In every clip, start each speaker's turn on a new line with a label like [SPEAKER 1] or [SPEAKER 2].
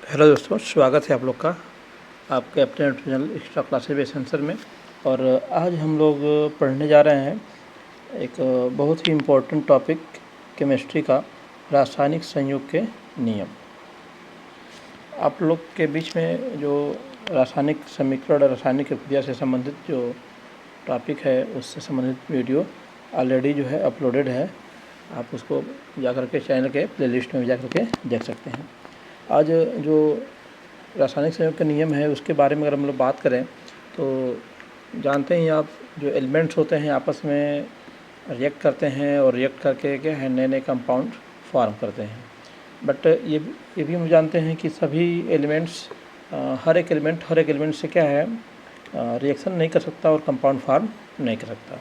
[SPEAKER 1] Hello दोस्तों, स्वागत है आप लोग का आपके अपने channel extra classes base answer में। और आज हम लोग पढ़ने जा रहे हैं एक बहुत ही इम्पोर्टेंट टॉपिक, केमिस्ट्री का रासायनिक संयोग के नियम। आप लोग के बीच में जो रासायनिक समीकरण और रासायनिक क्रिया से संबंधित जो टॉपिक है उससे संबंधित वीडियो ऑलरेडी जो है अपलोडेड है। आप उसको जाकर के चैनल के प्लेलिस्ट में जाकर के देख सकते हैं। आज जो रासायनिक संयोग के नियम है उसके बारे में अगर हम लोग बात करें तो जानते हैं आप, जो एलिमेंट्स होते हैं आपस में रिएक्ट करते हैं और रिएक्ट करके क्या है नए नए कंपाउंड फॉर्म करते हैं। बट ये भी हम जानते हैं कि सभी एलिमेंट्स हर एक एलिमेंट से क्या है रिएक्शन नहीं कर सकता और कंपाउंड फॉर्म नहीं कर सकता,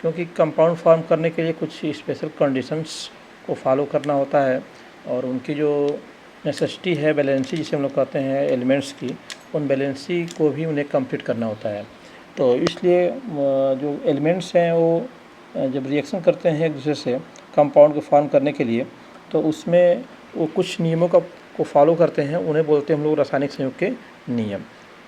[SPEAKER 1] क्योंकि कंपाउंड फॉर्म करने के लिए कुछ स्पेशल कंडीशंस को फॉलो करना होता है और उनकी जो नेसेसिटी है, बैलेंसी जिसे हम लोग कहते हैं एलिमेंट्स की, उन बैलेंसी को भी उन्हें कंप्लीट करना होता है। तो इसलिए जो एलिमेंट्स हैं वो जब रिएक्शन करते हैं एक दूसरे से कंपाउंड को फॉर्म करने के लिए, तो उसमें वो कुछ नियमों को फॉलो करते हैं, उन्हें बोलते हैं हम लोग रासायनिक संयोग के नियम।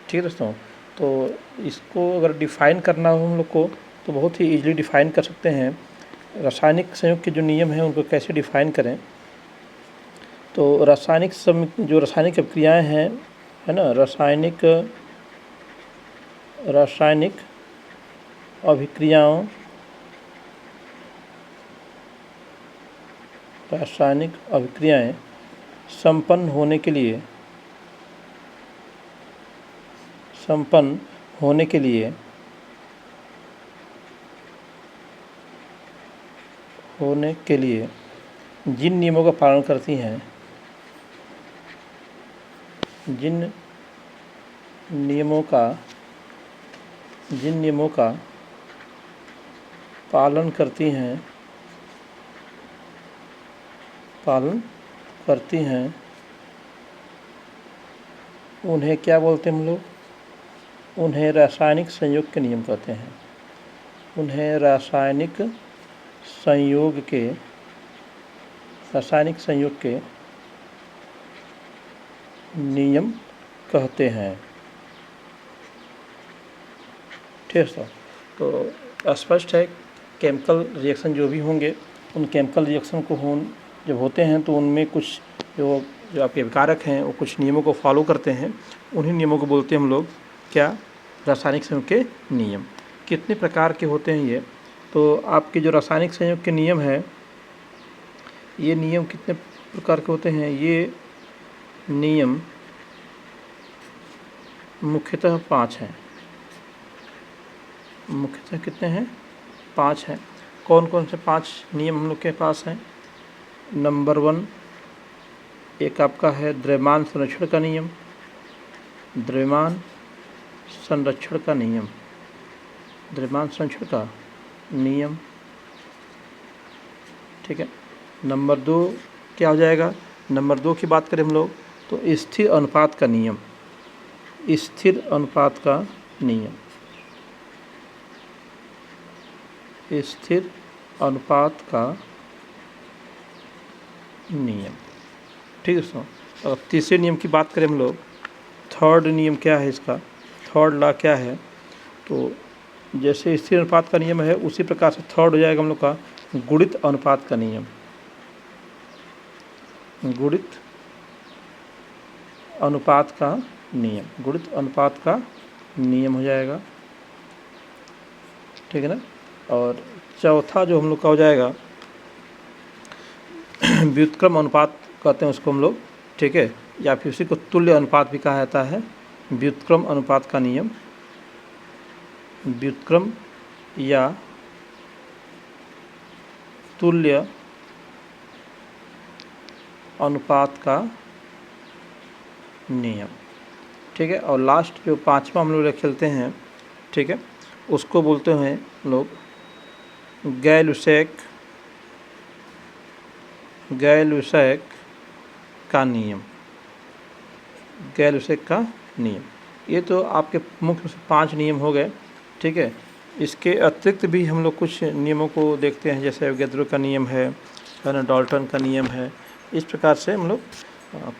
[SPEAKER 1] ठीक है दोस्तों, तो इसको अगर डिफ़ाइन करना हो हम लोग को तो बहुत ही ईजिली डिफ़ाइन कर सकते हैं। रासायनिक संयोग के जो नियम हैं उनको कैसे डिफ़ाइन करें, तो जो रासायनिक अभिक्रियाएँ हैं, है ना, रासायनिक अभिक्रियाएँ संपन्न होने के लिए जिन नियमों का पालन करती हैं, जिन नियमों का पालन करती हैं उन्हें क्या बोलते हैं हम लोग? उन्हें रासायनिक संयोग के नियम कहते हैं। उन्हें रासायनिक संयोग के नियम कहते हैं। ठीक है, तो स्पष्ट है केमिकल रिएक्शन जो भी होंगे, उन केमिकल रिएक्शन को जब होते हैं तो उनमें कुछ जो आपके कारक हैं वो कुछ नियमों को फॉलो करते हैं। उन्हीं नियमों को बोलते हैं हम लोग क्या? रासायनिक संयोग के नियम। कितने प्रकार के होते हैं ये? तो आपके जो रासायनिक संयोग के नियम हैं, ये नियम कितने प्रकार के होते हैं? ये नियम मुख्यतः 5 हैं। मुख्यतः कितने हैं? 5 हैं। कौन कौन से 5 नियम हम लोग के पास हैं? नंबर 1 एक आपका है द्रव्यमान संरक्षण का नियम। द्रव्यमान संरक्षण का नियम। ठीक है। नंबर 2 क्या हो जाएगा? नंबर 2 की बात करें हम लोग तो स्थिर अनुपात का नियम। स्थिर अनुपात का नियम। ठीक है दोस्तों। और तीसरे नियम की बात करें हम लोग, थर्ड नियम क्या है इसका? थर्ड लॉ क्या है? तो जैसे स्थिर अनुपात का नियम है उसी प्रकार से थर्ड हो जाएगा हम लोग का गुणित अनुपात का नियम। गुणित अनुपात का नियम हो जाएगा। ठीक है ना। और चौथा जो हम लोग का हो जाएगा व्युत्क्रम अनुपात कहते हैं उसको हम लोग। ठीक है, या फिर उसी को तुल्य अनुपात भी कहा जाता है। व्युत्क्रम अनुपात का नियम, व्युत्क्रम या तुल्य अनुपात का नियम। ठीक है। और लास्ट जो 5वां हम लोग खेलते हैं, ठीक है, उसको बोलते हैं लोग गैल-लुसैक का नियम। गैल-लुसैक का नियम। ये तो आपके मुख्य 5 नियम हो गए। ठीक है। इसके अतिरिक्त भी हम लोग कुछ नियमों को देखते हैं, जैसे अवोगाद्रो का नियम है ना, डाल्टन का नियम है। इस प्रकार से हम लोग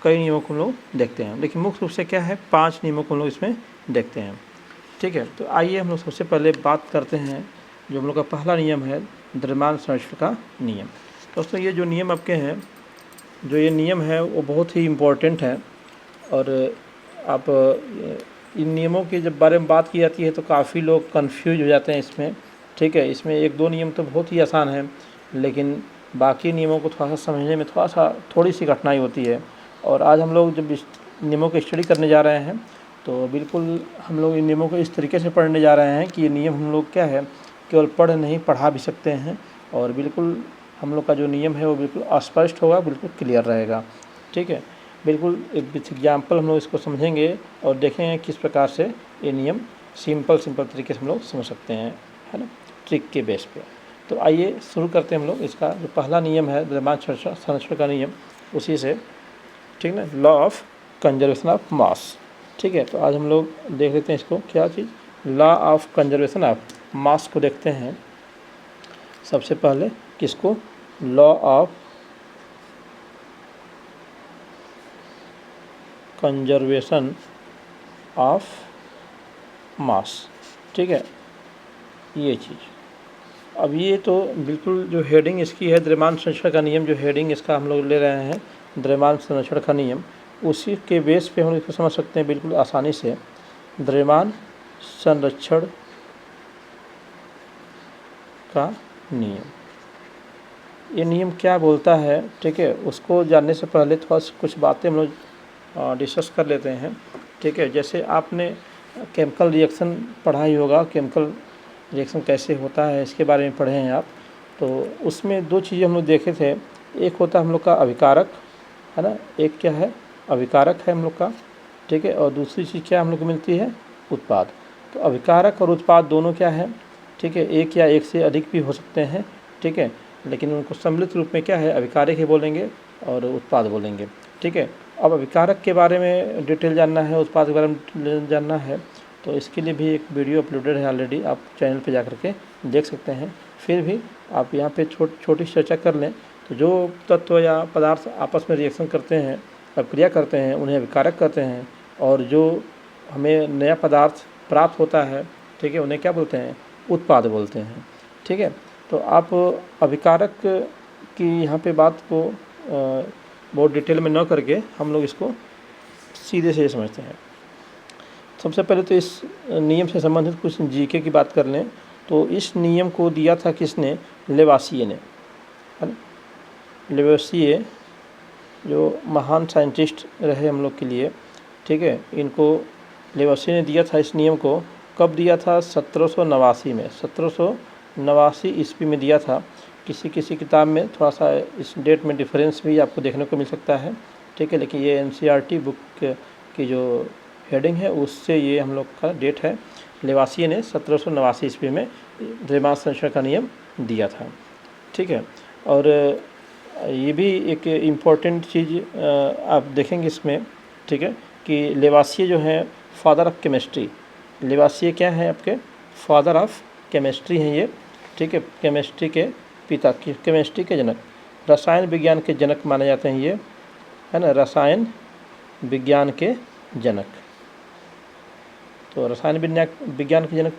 [SPEAKER 1] कई नियमों को हम लोग देखते हैं, लेकिन मुख्य रूप से क्या है 5 नियमों को हम लोग इसमें देखते हैं। ठीक है, तो आइए हम लोग सबसे पहले बात करते हैं जो हम लोग का पहला नियम है द्रव्यमान संरक्षण का नियम। दोस्तों ये जो नियम आपके हैं, जो ये नियम है वो बहुत ही इम्पोर्टेंट है, और आप इन नियमों के जब बारे में बात की जाती है तो काफ़ी लोग कंफ्यूज हो जाते हैं इसमें। ठीक है, इसमें 1-2 नियम तो बहुत ही आसान है, लेकिन बाकी नियमों को थोड़ा सा समझने में थोड़ी सी कठिनाई होती है। और आज हम लोग जब इस नियमों की स्टडी करने जा रहे हैं तो बिल्कुल हम लोग इन नियमों को इस तरीके से पढ़ने जा रहे हैं कि ये नियम हम लोग क्या है केवल पढ़ नहीं पढ़ा भी सकते हैं, और बिल्कुल हम लोग का जो नियम है वो बिल्कुल अस्पष्ट होगा, बिल्कुल क्लियर रहेगा। ठीक है, बिल्कुल एक एग्जाम्पल हम लोग इसको समझेंगे और देखेंगे किस प्रकार से ये नियम सिंपल तरीके से हम लोग समझ सकते हैं, है ना, ट्रिक के बेस पे। तो आइए शुरू करते हैं हम लोग। इसका जो पहला नियम है द्रव्यमान संरक्षण का नियम, उसी से, ठीक ना, law of conservation of mass. ठीक है, तो आज हम लोग देख लेते हैं इसको, क्या चीज़, law of conservation of mass को देखते हैं सबसे पहले। किसको, law of conservation of mass. ठीक है, ये चीज़। अब ये तो बिल्कुल जो हेडिंग इसकी है द्रव्यमान संरक्षण का नियम, जो हेडिंग इसका हम लोग ले रहे हैं द्रव्यमान संरक्षण का नियम, उसी के बेस पे हम इसको समझ सकते हैं बिल्कुल आसानी से। द्रव्यमान संरक्षण का नियम, ये नियम क्या बोलता है, ठीक है, उसको जानने से पहले थोड़ा कुछ बातें हम लोग डिस्कस कर लेते हैं। ठीक है, जैसे आपने केमिकल रिएक्शन पढ़ा ही होगा, केमिकल रिएक्शन कैसे होता है इसके बारे में पढ़े हैं आप। तो उसमें 2 चीज़ें हम लोग देखे थे, एक होता है हम लोग का अभिकारक, है ना, एक क्या है अभिकारक है हम लोग का। ठीक है, और दूसरी चीज़ क्या हम लोग को मिलती है, उत्पाद। तो अभिकारक और उत्पाद दोनों क्या है, ठीक है, एक या एक से अधिक भी हो सकते हैं। ठीक है, लेकिन उनको सम्मिलित रूप में क्या है अभिकारक ही बोलेंगे और उत्पाद बोलेंगे। ठीक है, अब अभिकारक के बारे में डिटेल जानना है, उत्पाद के बारे में डिटेल जानना है, तो इसके लिए भी एक वीडियो अपलोडेड है ऑलरेडी, आप चैनल पे जा कर के देख सकते हैं। फिर भी आप यहाँ पे छोटी चर्चा कर लें, तो जो तत्व या पदार्थ आपस में रिएक्शन करते हैं, क्रिया करते हैं, उन्हें अभिकारक कहते हैं, और जो हमें नया पदार्थ प्राप्त होता है, ठीक है, उन्हें क्या बोलते हैं, उत्पाद बोलते हैं। ठीक है, तो आप अभिकारक की यहाँ पे बात को बहुत डिटेल में न करके हम लोग इसको सीधे से समझते हैं। सबसे पहले तो इस नियम से संबंधित कुछ जीके की बात कर लें, तो इस नियम को दिया था किसने, लेवासिए ने, है ना। लेवासिए जो महान साइंटिस्ट रहे हम लोग के लिए, ठीक है, इनको लेवासिए ने दिया था इस नियम को। कब दिया था, 1789 में, 1789 ईस्वी में दिया था। किसी किताब में थोड़ा सा इस डेट में डिफरेंस भी आपको देखने को मिल सकता है। ठीक है, लेकिन ये NCERT बुक की जो हेडिंग है उससे ये हम लोग का डेट है। लेवासिए ने 1789 ईस्वी में द्रव्यमान संरक्षण का नियम दिया था। ठीक है, और ये भी एक इम्पॉर्टेंट चीज़ आप देखेंगे इसमें, ठीक है, कि लेवासिए जो हैं फादर ऑफ केमिस्ट्री, लेवासिए क्या हैं आपके, फादर ऑफ केमिस्ट्री हैं ये। ठीक है, केमिस्ट्री के पिता, केमिस्ट्री के जनक, रसायन विज्ञान के जनक माने जाते हैं ये, है ना, रसायन विज्ञान के जनक। तो रसायन विज्ञान के जनक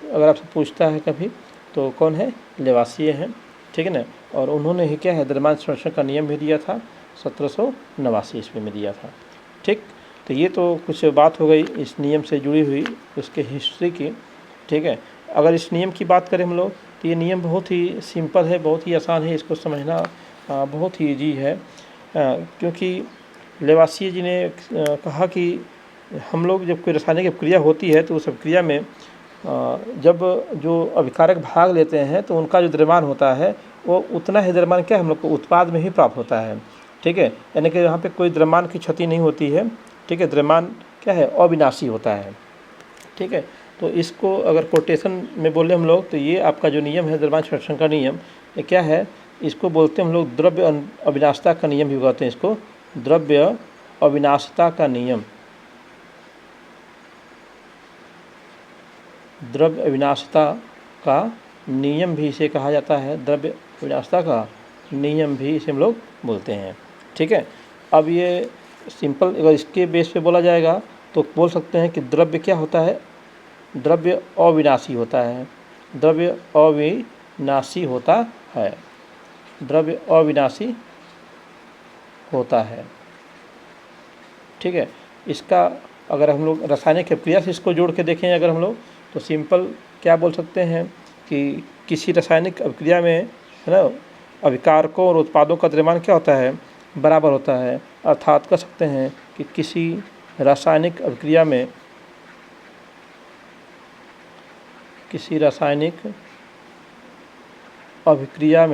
[SPEAKER 1] अगर आपसे पूछता है कभी तो कौन है, लेवासिए हैं। ठीक है ना, और उन्होंने ही क्या है द्रव्यमान संरक्षण का नियम भी दिया था, 1789 ईस्वी में दिया था। ठीक, तो ये तो कुछ बात हो गई इस नियम से जुड़ी हुई उसके हिस्ट्री की। ठीक है, अगर इस नियम की बात करें हम लोग तो ये नियम बहुत ही सिंपल है, बहुत ही आसान है, इसको समझना बहुत ही ईजी है। क्योंकि लेवासिए जी ने कहा कि हम लोग जब कोई रासायनिक क्रिया होती है तो उस क्रिया में जब जो अभिकारक भाग लेते हैं तो उनका जो द्रव्यमान होता है वो उतना ही द्रव्यमान क्या हम लोग को उत्पाद में ही प्राप्त होता है। ठीक है, यानी कि यहाँ पे कोई द्रव्यमान की क्षति नहीं होती है। ठीक है, द्रव्यमान क्या है, अविनाशी होता है। ठीक है, तो इसको अगर कोटेशन में बोले हम लोग तो ये आपका जो नियम है द्रव्यमान संरक्षण का नियम, ये क्या है, इसको बोलते हैं हम लोग द्रव्य अविनाशिता का नियम भी कहते हैं इसको, द्रव्य अविनाशिता का नियम, द्रव्य अविनाशिता का नियम भी इसे कहा जाता है, द्रव्य अविनाशिता का नियम भी इसे हम लोग बोलते हैं। ठीक है, अब ये सिंपल अगर इसके बेस पे बोला जाएगा तो बोल सकते हैं कि द्रव्य क्या होता है, द्रव्य अविनाशी होता है, द्रव्य अविनाशी होता है, द्रव्य अविनाशी होता है। ठीक है, इसका अगर हम लोग रासायनिक अभिक्रिया से इसको जोड़ के देखें अगर हम लोग, तो सिंपल क्या बोल सकते हैं कि किसी रासायनिक अभिक्रिया में, है ना, अभिकारकों और उत्पादों का द्रव्यमान क्या होता है, बराबर होता है। अर्थात कह सकते हैं कि किसी रासायनिक अभिक्रिया में, किसी रासायनिक अभिक्रिया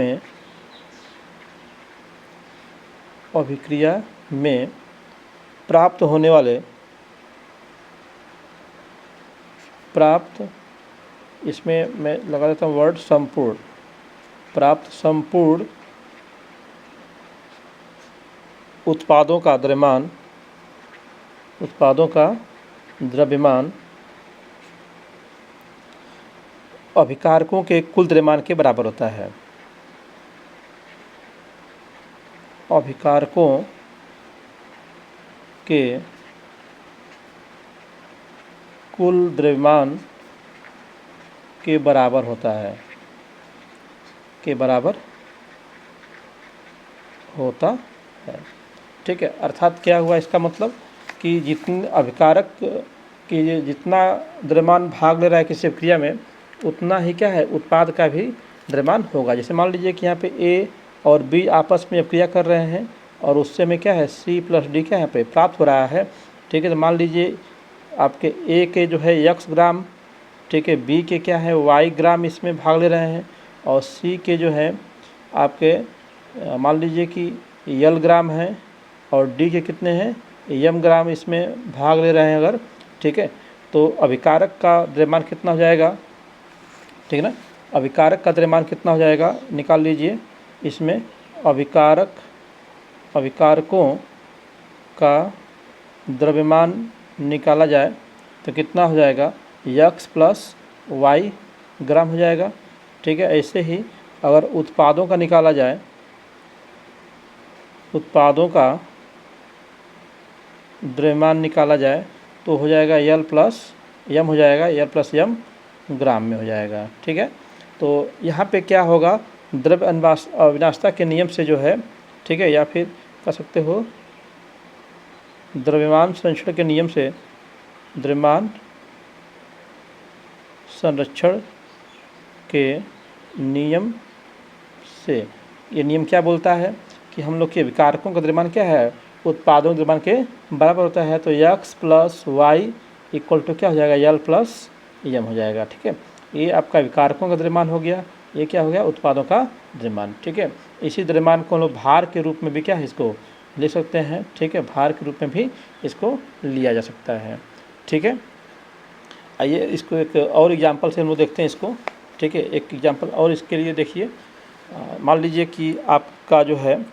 [SPEAKER 1] में प्राप्त होने वाले, इसमें मैं लगा देता हूँ वर्ड संपूर्ण, प्राप्त संपूर्ण उत्पादों का द्रव्यमान अभिकारकों के कुल द्रव्यमान के बराबर होता है। अभिकारकों के कुल द्रव्यमान के बराबर होता है, के बराबर होता है। ठीक है, अर्थात क्या हुआ इसका मतलब कि जितने अभिकारक कि जितना द्रव्यमान भाग ले रहा है किसी अभिक्रिया में, उतना ही क्या है, उत्पाद का भी द्रव्यमान होगा। जैसे मान लीजिए कि यहाँ पे ए और बी आपस में अभिक्रिया कर रहे हैं और उससे में क्या है सी प्लस डी क्या यहाँ पे प्राप्त हो रहा है। ठीक है, तो मान लीजिए आपके ए के जो है x ग्राम, ठीक है, बी के क्या है y ग्राम इसमें भाग ले रहे हैं, और सी के जो है आपके मान लीजिए कि यल ग्राम है, और डी के कितने हैं यम ग्राम इसमें भाग ले रहे हैं अगर। ठीक है, तो अभिकारक का द्रव्यमान कितना हो जाएगा, ठीक है ना, अभिकारक का द्रव्यमान कितना हो जाएगा निकाल लीजिए। इसमें अभिकारकों का द्रव्यमान निकाला जाए तो कितना हो जाएगा, x प्लस वाई ग्राम हो जाएगा। ठीक है, ऐसे ही अगर उत्पादों का निकाला जाए, उत्पादों का द्रव्यमान निकाला जाए तो हो जाएगा यल प्लस यम हो जाएगा, यल प्लस यम ग्राम में हो जाएगा। ठीक है, तो यहाँ पे क्या होगा, द्रव्य अविनाशता के नियम से जो है, ठीक है, या फिर कह सकते हो द्रव्यमान संरक्षण के नियम से, द्रव्यमान संरक्षण के नियम से, ये नियम क्या बोलता है कि हम लोग के अभिकारकों का द्रव्यमान क्या है, उत्पादों द्रव्यमान के बराबर होता है। तो x plus y equal to क्या हो जाएगा, यल प्लस यम हो जाएगा। ठीक है, ये आपका अभिकारकों का द्रव्यमान हो गया, ये क्या हो गया, उत्पादों का द्रव्यमान। ठीक है, इसी द्रव्यमान को हम लोग भार के रूप में भी क्या है इसको ले सकते हैं। ठीक है, भार के रूप में भी इसको लिया जा सकता है। ठीक है, आइए इसको एक और एग्जांपल से हम लोग देखते हैं इसको। ठीक है, एक एग्जांपल और इसके लिए देखिए, मान लीजिए कि आपका जो है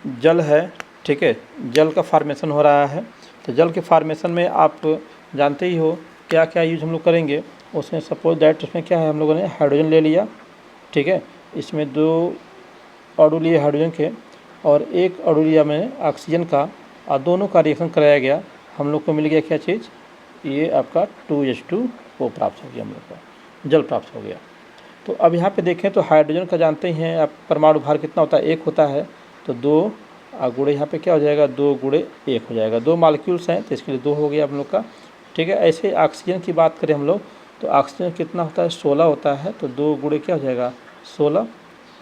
[SPEAKER 1] जल है, ठीक है, जल का फार्मेशन हो रहा है। तो जल के फार्मेशन में आप जानते ही हो क्या क्या यूज हम लोग करेंगे। उसमें सपोज दैट उसमें क्या है, हम लोगों ने हाइड्रोजन ले लिया। ठीक है, इसमें 2 अणु लिए हाइड्रोजन के और 1 अणु लिया मैंने ऑक्सीजन का, और दोनों का रिएक्शन कराया गया। हम लोग को मिल गया क्या चीज़, ये आपका 2H2O प्राप्त हो गया, हम लोग का जल प्राप्त हो गया। तो अब यहाँ पे देखें तो हाइड्रोजन का जानते ही हैं आप, परमाणु भार कितना होता है, 1 होता है। तो 2 गुणे यहाँ पे क्या हो जाएगा, 2 गुणे 1 हो जाएगा। 2 मालिक्यूल्स हैं तो इसके लिए 2 हो गया हम लोग का। ठीक है, ऐसे ऑक्सीजन की बात करें हम लोग तो ऑक्सीजन कितना होता है, 16 होता है। तो 2 गुणे क्या हो जाएगा, 16।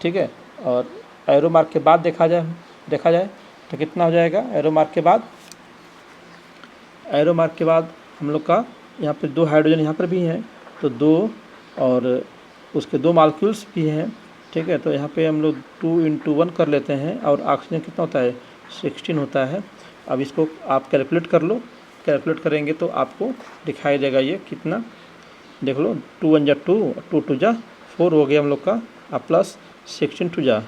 [SPEAKER 1] ठीक है, और एरो मार्क के बाद देखा जाए तो कितना हो जाएगा, एरो मार्क के बाद हम लोग का यहाँ पे 2 हाइड्रोजन यहाँ पर भी हैं, तो 2 और उसके 2 मालिक्यूल्स भी हैं। ठीक है, तो यहाँ पे हम लोग 2 × 1 कर लेते हैं, और ऑक्सीजन कितना होता है, 16 होता है। अब इसको आप कैलकुलेट कर लो, कैलकुलेट करेंगे तो आपको दिखाई देगा ये कितना, देख लो, 2 × 1 = 2, 2 × 2 = 4 हो गया हम लोग का, अब प्लस 16 × 2 =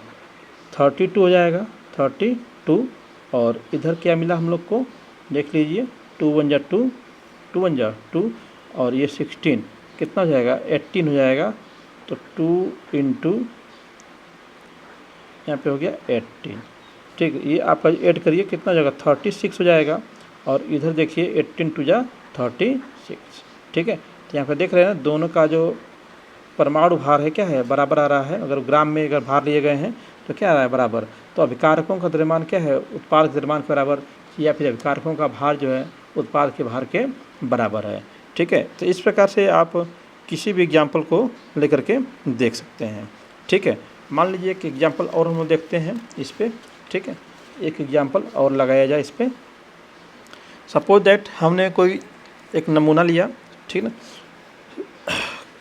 [SPEAKER 1] 32 हो जाएगा, 32। और इधर क्या मिला हम लोग को, देख लीजिए, 2 × 1 = 2, 2 × 1 = 2, और ये 16 कितना हो जाएगा, 18 हो जाएगा। तो 2 × यहाँ पे हो गया 18। ठीक ठीक है। ये आपका ऐड करिए कितना जाएगा 36 हो जाएगा, और इधर देखिए 18 टू जा 36, ठीक है। तो यहाँ पर देख रहे हैं ना दोनों का जो परमाणु भार है क्या है बराबर आ रहा है। अगर ग्राम में अगर भार लिए गए हैं तो क्या आ रहा है बराबर। तो अभिकारकों का द्रव्यमान क्या है उत्पाद के द्रव्यमान के बराबर, या फिर अभिकारकों का भार जो है उत्पाद के भार के बराबर है, ठीक है। तो इस प्रकार से आप किसी भी एग्जाम्पल को लेकर के देख सकते हैं, ठीक है। मान लीजिए एक एग्जाम्पल और हम लोग देखते हैं इस पर, ठीक है। एक एग्जाम्पल और लगाया जाए इस पर। सपोज दैट हमने कोई एक नमूना लिया, ठीक है।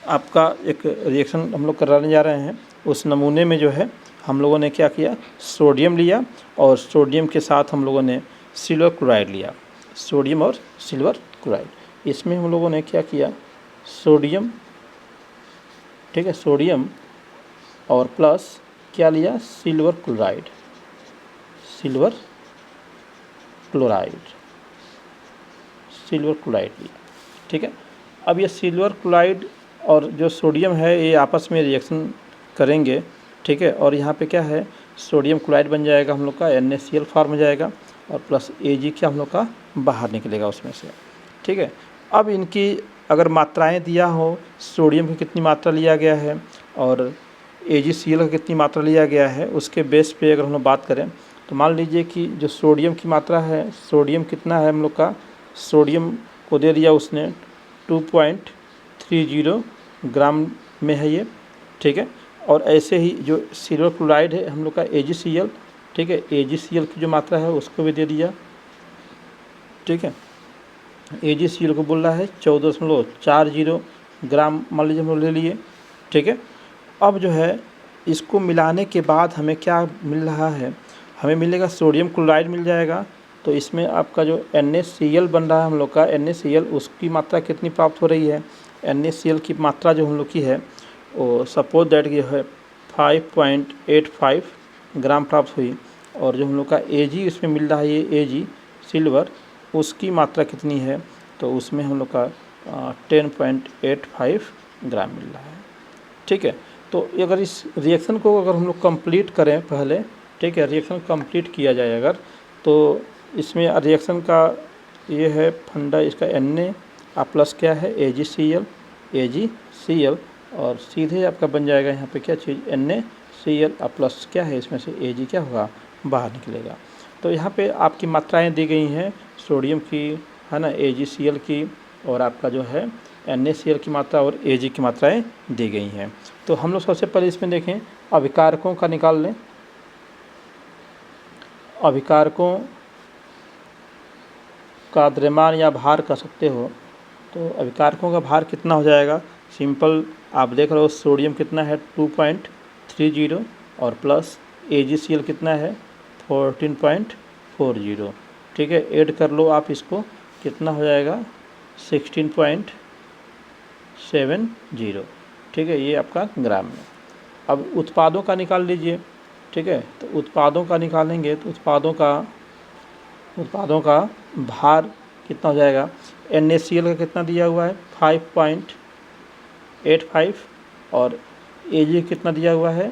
[SPEAKER 1] आपका एक रिएक्शन हम लोग कराने जा रहे हैं। उस नमूने में जो है हम लोगों ने क्या किया, सोडियम लिया, और सोडियम के साथ हम लोगों ने सिल्वर क्लोराइड लिया, सोडियम और सिल्वर क्लोराइड। इसमें हम लोगों ने क्या किया, सोडियम, ठीक है, सोडियम और प्लस क्या लिया, silver chloride, silver chloride, silver chloride लिया, ठीक है। अब ये सिल्वर क्लोराइड और जो सोडियम है ये आपस में रिएक्शन करेंगे, ठीक है। और यहाँ पे क्या है, सोडियम क्लोराइड बन जाएगा हम लोग का, NaCl फॉर्म हो जाएगा, और प्लस Ag क्या हम लोग का बाहर निकलेगा उसमें से, ठीक है। अब इनकी अगर मात्राएं दिया हो, सोडियम की कितनी मात्रा लिया गया है और AgCl का कितनी मात्रा लिया गया है, उसके बेस पे अगर हम लोग बात करें तो मान लीजिए कि जो सोडियम की मात्रा है, सोडियम कितना है हम लोग का, सोडियम को दे दिया उसने 2.30 ग्राम में है ये, ठीक है। और ऐसे ही जो सिल्वर क्लोराइड है हम लोग का AgCl, ठीक है, AgCl की जो मात्रा है उसको भी दे दिया, ठीक है। AgCl को बोल रहा है 14.40 ग्राम मान लीजिए हम लोग ले लिए, ठीक है। अब जो है इसको मिलाने के बाद हमें क्या मिल रहा है, हमें मिलेगा सोडियम क्लोराइड मिल जाएगा। तो इसमें आपका जो NaCl बन रहा है हम लोग का, NaCl उसकी मात्रा कितनी प्राप्त हो रही है, NaCl की मात्रा जो हम लोग की है वो सपोज दैट ये है 5.85 ग्राम प्राप्त हुई। और जो हम लोग का Ag इसमें मिल रहा है, ये Ag सिल्वर, उसकी मात्रा कितनी है, तो उसमें हम लोग का 10.85 ग्राम मिल रहा है, ठीक है। तो अगर इस रिएक्शन को अगर हम लोग कंप्लीट करें पहले, ठीक है, रिएक्शन कंप्लीट किया जाए अगर, तो इसमें रिएक्शन का ये है फंडा इसका Na प्लस क्या है AgCl, और सीधे आपका बन जाएगा यहाँ पे क्या चीज़ NaCl प्लस क्या है इसमें से Ag क्या होगा बाहर निकलेगा। तो यहाँ पे आपकी मात्राएं दी गई हैं सोडियम की, है ना, AgCl की, और आपका जो है NaCl की मात्रा और Ag की मात्राएं दी गई हैं। तो हम लोग सबसे पहले इसमें देखें अभिकारकों का निकाल लें। अभिकारकों का द्रव्यमान या भार कह सकते हो। तो अभिकारकों का भार कितना हो जाएगा, सिंपल आप देख रहे हो सोडियम कितना है 2.30 और प्लस AgCl कितना है 14.40, ठीक है। ऐड कर लो आप इसको, कितना हो जाएगा 16.70, ठीक है, ये आपका ग्राम में। अब उत्पादों का निकाल लीजिए, ठीक है। तो उत्पादों का निकालेंगे तो उत्पादों का भार कितना हो जाएगा, NaCl का कितना दिया हुआ है 5.85 और Ag कितना दिया हुआ है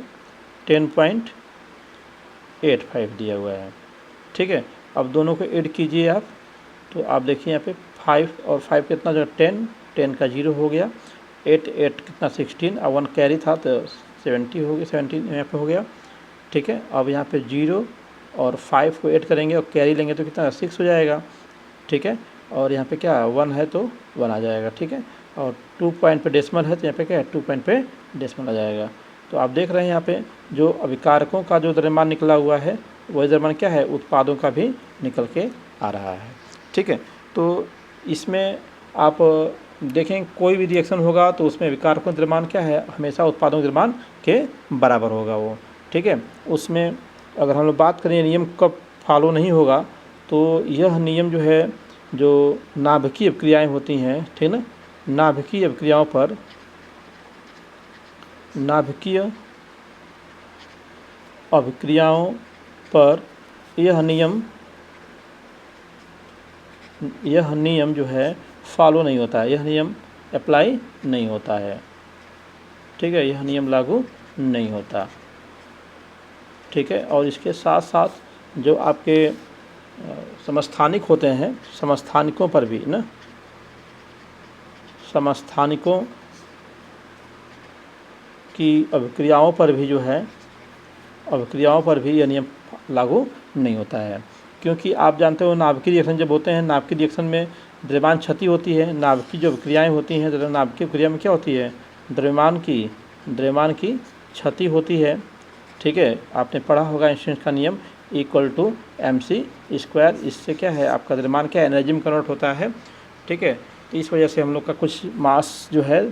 [SPEAKER 1] 10.85 दिया हुआ है, ठीक है। अब दोनों को ऐड कीजिए आप, तो आप देखिए यहाँ पे 5 और 5 कितना जो 10 का 0 हो गया, 8 कितना 16 और 1 कैरी था तो 70 हो गया, 17 यहाँ पे हो गया, ठीक है। अब यहाँ पे 0 और 5 को ऐड करेंगे और कैरी लेंगे तो कितना 6 हो जाएगा, ठीक है। और यहाँ पे क्या 1 है तो 1 आ जाएगा, ठीक है। और 2 पॉइंट पे डेसिमल है तो यहाँ पे क्या है 2 पॉइंट पे डेसिमल आ जाएगा। तो आप देख रहे हैं यहाँ पे जो अभिकारकों का जो द्रव्यमान निकला हुआ है वही द्रव्यमान क्या है उत्पादों का भी निकल के आ रहा है, ठीक है। तो इसमें आप देखें कोई भी रिएक्शन होगा तो उसमें अभिकारकों द्रव्यमान क्या है हमेशा उत्पादों के द्रव्यमान के बराबर होगा वो, ठीक है। उसमें अगर हम लोग बात करें नियम कब फॉलो नहीं होगा, तो यह नियम जो है जो नाभिकीय अभिक्रियाएँ होती हैं, ठीक ना, नाभिकीय अभिक्रियाओं पर यह नियम जो है फॉलो नहीं होता है, यह नियम अप्लाई नहीं होता है, ठीक है, यह नियम लागू नहीं होता, ठीक है। और इसके साथ साथ जो आपके समस्थानिक होते हैं, समस्थानिकों पर भी ना, समस्थानिकों की अभिक्रियाओं पर भी जो है, अभिक्रियाओं पर भी यह नियम लागू नहीं होता है। क्योंकि आप जानते हो नाभिकीय रिएक्शन जब होते हैं, नाभिकीय रिएक्शन में द्रव्यमान क्षति होती है। नाभिकीय जो अभिक्रियाएँ होती हैं, नाभिकीय क्रिया में क्या होती है, द्रव्यमान की क्षति होती है। ठीक है, आपने पढ़ा होगा आइंस्टाइन का नियम इक्वल टू mc²। इससे क्या है, आपका द्रव्यमान क्या एनर्जी में कन्वर्ट होता है। ठीक है, तो इस वजह से हम लोग का कुछ मास जो है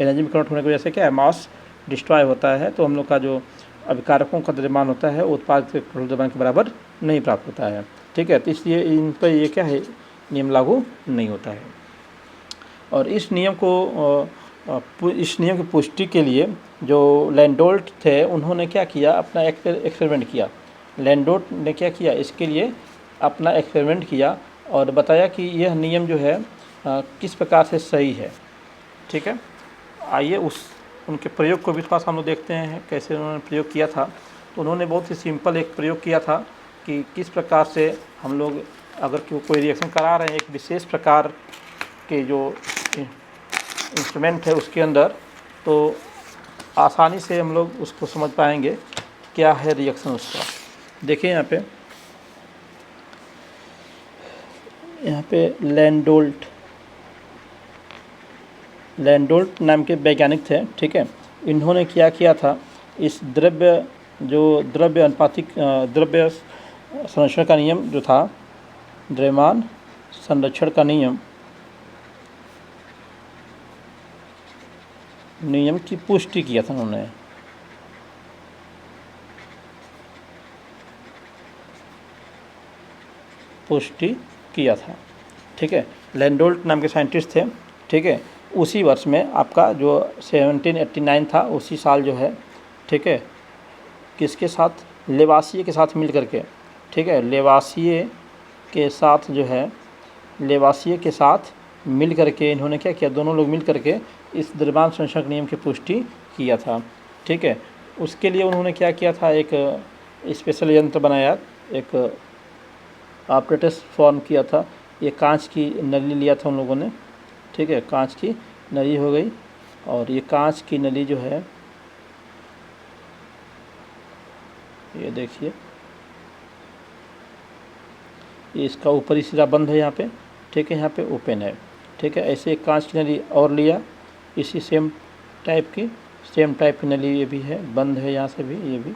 [SPEAKER 1] एनर्जी में कन्वर्ट होने की वजह से क्या है, मास डिस्ट्रॉय होता है। तो हम लोग का जो अभिकारकों का द्रव्यमान होता है उत्पाद के द्रव्यमान के बराबर नहीं प्राप्त होता है। ठीक है, तो इसलिए इन पर ये क्या है, नियम लागू नहीं होता है। और इस नियम की पुष्टि के लिए जो लैंडोल्ट थे, उन्होंने क्या किया, अपना एक्सपेरिमेंट किया। लैंडोल्ट ने क्या किया, इसके लिए अपना एक्सपेरिमेंट किया और बताया कि यह नियम जो है किस प्रकार से सही है। ठीक है, आइए उनके प्रयोग को भी थोड़ा सा हम लोग देखते हैं कैसे उन्होंने प्रयोग किया था। तो उन्होंने बहुत ही सिंपल एक प्रयोग किया था कि किस प्रकार से हम लोग अगर कोई रिएक्शन करा रहे हैं एक विशेष प्रकार के जो इंस्ट्रूमेंट है उसके अंदर, तो आसानी से हम लोग उसको समझ पाएंगे क्या है रिएक्शन उसका। देखिए यहाँ पे लैंडोल्ट नाम के वैज्ञानिक थे। ठीक है, इन्होंने क्या किया था, इस द्रव्य अनुपातिक द्रव्य संरक्षण का नियम जो था, द्रव्यमान संरक्षण का नियम की पुष्टि किया था उन्होंने। पुष्टि किया था। ठीक है, लैंडोल्ट नाम के साइंटिस्ट थे। ठीक है, उसी वर्ष में आपका जो 1789 था, उसी साल जो है, ठीक है, किसके साथ, लेवासिए के साथ मिल करके, ठीक है, लेवासिए के साथ मिल करके इन्होंने क्या किया, दोनों लोग मिल करके इस द्रव्यमान संरक्षण नियम की पुष्टि किया था। ठीक है, उसके लिए उन्होंने क्या किया था, एक स्पेशल यंत्र बनाया, एक ऑपरेटस फॉर्म किया था। ये कांच की नली लिया था उन लोगों ने। ठीक है, कांच की नली हो गई, और ये कांच की नली जो है, ये देखिए, ये इसका ऊपरी सिरा बंद है यहाँ पे। ठीक है, यहाँ पे ओपन है। ठीक है, ऐसे एक कांच की नली और लिया, इसी सेम टाइप की नली, ये भी है, बंद है यहाँ से भी, ये भी।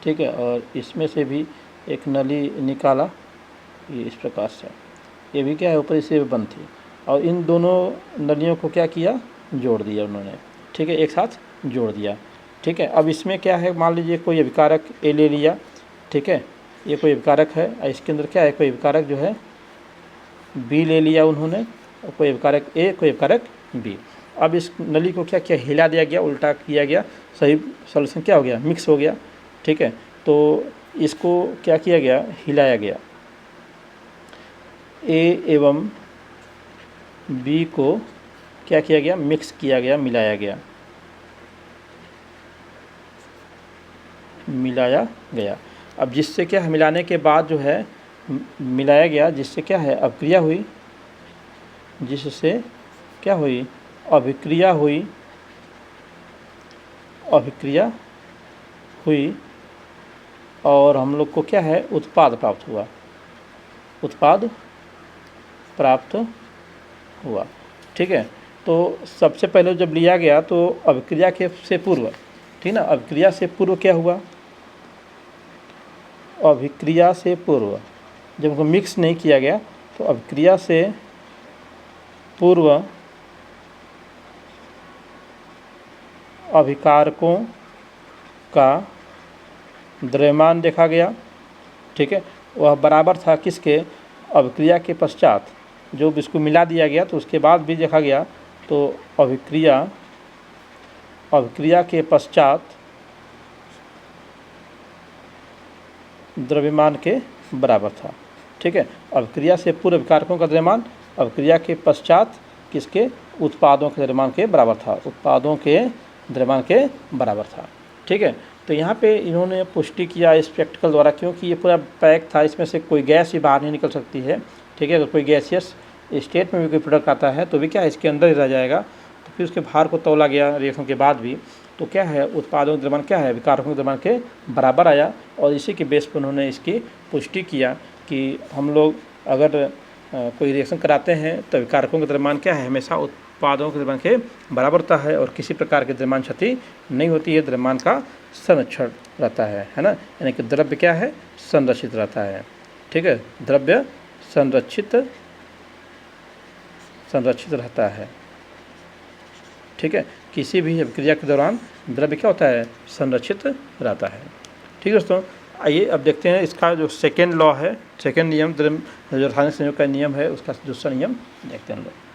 [SPEAKER 1] ठीक है, और इसमें से भी एक नली निकाला, ये इस प्रकार से, ये भी क्या है, ऊपरी से बंद थी, और इन दोनों नलियों को क्या किया, जोड़ दिया उन्होंने। ठीक है, एक साथ जोड़ दिया। ठीक है, अब इसमें क्या है, मान लीजिए कोई अभिकारक ए ले लिया। ठीक है, ये कोई अभिकारक है, इसके अंदर क्या है, कोई अभिकारक जो है बी ले लिया उन्होंने, और कोई अभिकारक ए, कोई अभिकारक बी। अब इस नली को क्या किया, हिला दिया गया, उल्टा किया गया, सही सॉल्यूशन क्या हो गया, मिक्स हो गया। ठीक है, तो इसको क्या किया गया, हिलाया गया, ए एवं बी को क्या किया गया, मिक्स किया गया, मिलाया गया। अब जिससे क्या है, मिलाने के बाद जो है, मिलाया गया, जिससे क्या है, अभिक्रिया हुई, जिससे क्या हुई, अभिक्रिया हुई, और हम लोग को क्या है, उत्पाद प्राप्त हुआ। ठीक है, तो सबसे पहले जब लिया गया तो अभिक्रिया से पूर्व, ठीक ना, अभिक्रिया से पूर्व क्या हुआ, अभिक्रिया से पूर्व जब उनको मिक्स नहीं किया गया, तो अभिक्रिया से पूर्व अभिकारकों का द्रव्यमान देखा गया। ठीक है, वह बराबर था किसके, अभिक्रिया के पश्चात, जो इसको मिला दिया गया तो उसके बाद भी देखा गया, तो अभिक्रिया के पश्चात द्रव्यमान के बराबर था। ठीक है, अभिक्रिया से पूर्व अभिकारकों का द्रव्यमान अभिक्रिया के पश्चात किसके, उत्पादों के द्रव्यमान के बराबर था, उत्पादों के द्रव्यमान के बराबर था। ठीक है, तो तो यहाँ पे इन्होंने पुष्टि किया इस प्रैक्टिकल द्वारा, क्योंकि ये पूरा पैक था, इसमें से कोई गैस भी बाहर नहीं निकल सकती है। ठीक है, अगर कोई गैसियस स्टेट में भी कोई प्रोडक्ट आता है तो भी क्या है, इसके अंदर ही रह जाएगा। तो फिर उसके भार को तौला गया रिएक्शन के बाद भी, तो क्या है, उत्पादों का द्रव्यमान क्या है, विकारकों के द्रव्यमान के बराबर आया। और इसी के बेस पर उन्होंने इसकी पुष्टि किया कि हम लोग अगर कोई रिएक्शन कराते हैं तो विकारकों का द्रव्यमान क्या है, हमेशा उत्पादों के द्रव्यमान के बराबर होता है और किसी प्रकार की द्रव्यमान क्षति नहीं होती है, द्रव्यमान का संरक्षण रहता है ना। यानी कि द्रव्य क्या है, संरक्षित रहता है। ठीक है, द्रव्य संरक्षित रहता है। ठीक है, किसी भी अभिक्रिया के दौरान द्रव्य क्या होता है, संरक्षित रहता है। ठीक है दोस्तों, आइए अब देखते हैं इसका जो सेकेंड लॉ है, सेकेंड नियम, जो रासायनिक संयोग का नियम है, उसका दूसरा नियम देखते हैं हम लोग।